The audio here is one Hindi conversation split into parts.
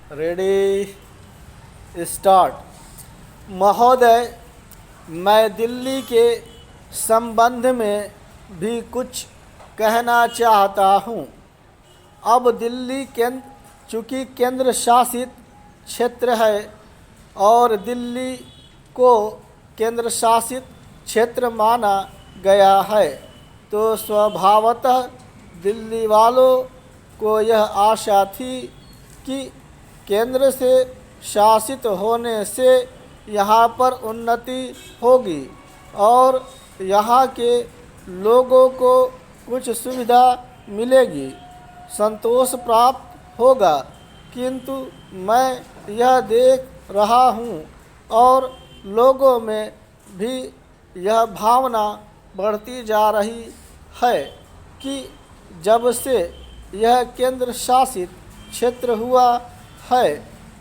Ready start. महोदय, मैं दिल्ली के संबंध में भी कुछ कहना चाहता हूँ। अब दिल्ली चूँकि केंद्र शासित क्षेत्र है और दिल्ली को केंद्र शासित क्षेत्र माना गया है, तो स्वभावतः दिल्ली वालों को यह आशा थी कि केंद्र से शासित होने से यहाँ पर उन्नति होगी और यहाँ के लोगों को कुछ सुविधा मिलेगी, संतोष प्राप्त होगा। किंतु मैं यह देख रहा हूँ और लोगों में भी यह भावना बढ़ती जा रही है कि जब से यह केंद्र शासित क्षेत्र हुआ है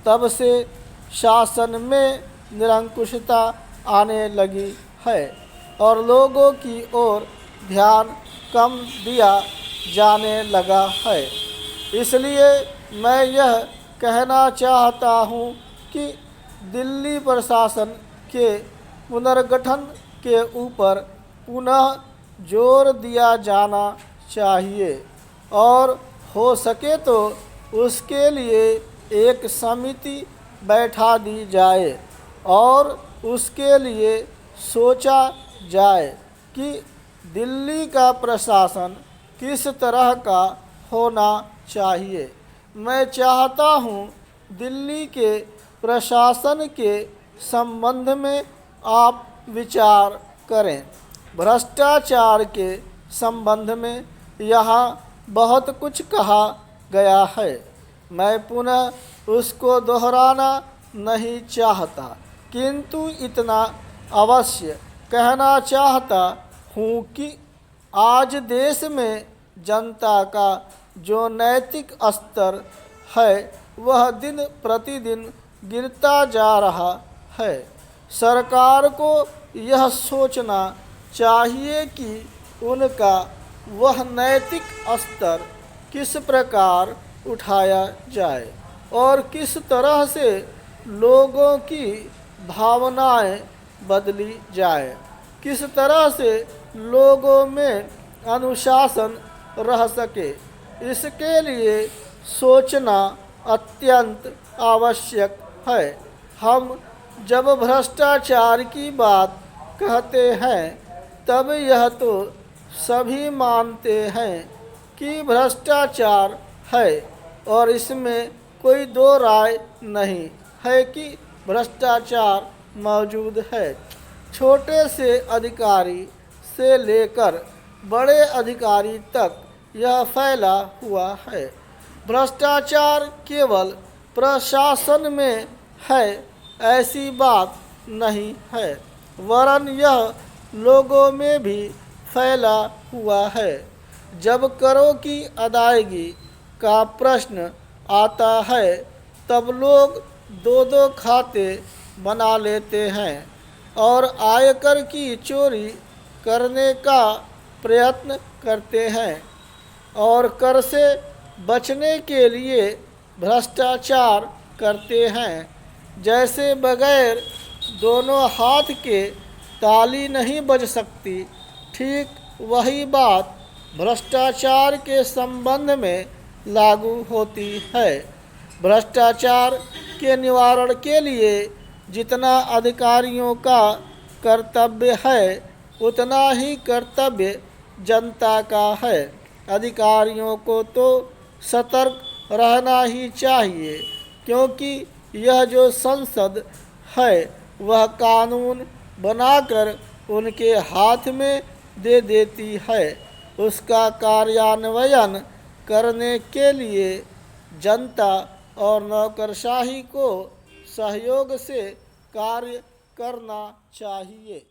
तब से शासन में निरंकुशता आने लगी है और लोगों की ओर ध्यान कम दिया जाने लगा है। इसलिए मैं यह कहना चाहता हूँ कि दिल्ली प्रशासन के पुनर्गठन के ऊपर पुनः जोर दिया जाना चाहिए और हो सके तो उसके लिए एक समिति बैठा दी जाए और उसके लिए सोचा जाए कि दिल्ली का प्रशासन किस तरह का होना चाहिए। मैं चाहता हूँ दिल्ली के प्रशासन के संबंध में आप विचार करें। भ्रष्टाचार के संबंध में यहाँ बहुत कुछ कहा गया है, मैं पुनः उसको दोहराना नहीं चाहता, किंतु इतना अवश्य कहना चाहता हूँ कि आज देश में जनता का जो नैतिक स्तर है वह दिन प्रतिदिन गिरता जा रहा है। सरकार को यह सोचना चाहिए कि उनका वह नैतिक स्तर किस प्रकार उठाया जाए और किस तरह से लोगों की भावनाएं बदली जाए, किस तरह से लोगों में अनुशासन रह सके। इसके लिए सोचना अत्यंत आवश्यक है। हम जब भ्रष्टाचार की बात कहते हैं तब यह तो सभी मानते हैं कि भ्रष्टाचार है और इसमें कोई दो राय नहीं है कि भ्रष्टाचार मौजूद है। छोटे से अधिकारी से लेकर बड़े अधिकारी तक यह फैला हुआ है। भ्रष्टाचार केवल प्रशासन में है ऐसी बात नहीं है, वरन यह लोगों में भी फैला हुआ है। जब करों की अदायगी का प्रश्न आता है तब लोग दो दो खाते बना लेते हैं और आयकर की चोरी करने का प्रयत्न करते हैं और कर से बचने के लिए भ्रष्टाचार करते हैं। जैसे बगैर दोनों हाथ के ताली नहीं बज सकती, ठीक वही बात भ्रष्टाचार के संबंध में लागू होती है। भ्रष्टाचार के निवारण के लिए जितना अधिकारियों का कर्तव्य है उतना ही कर्तव्य जनता का है। अधिकारियों को तो सतर्क रहना ही चाहिए, क्योंकि यह जो संसद है वह कानून बनाकर उनके हाथ में दे देती है। उसका कार्यान्वयन करने के लिए जनता और नौकरशाही को सहयोग से कार्य करना चाहिए।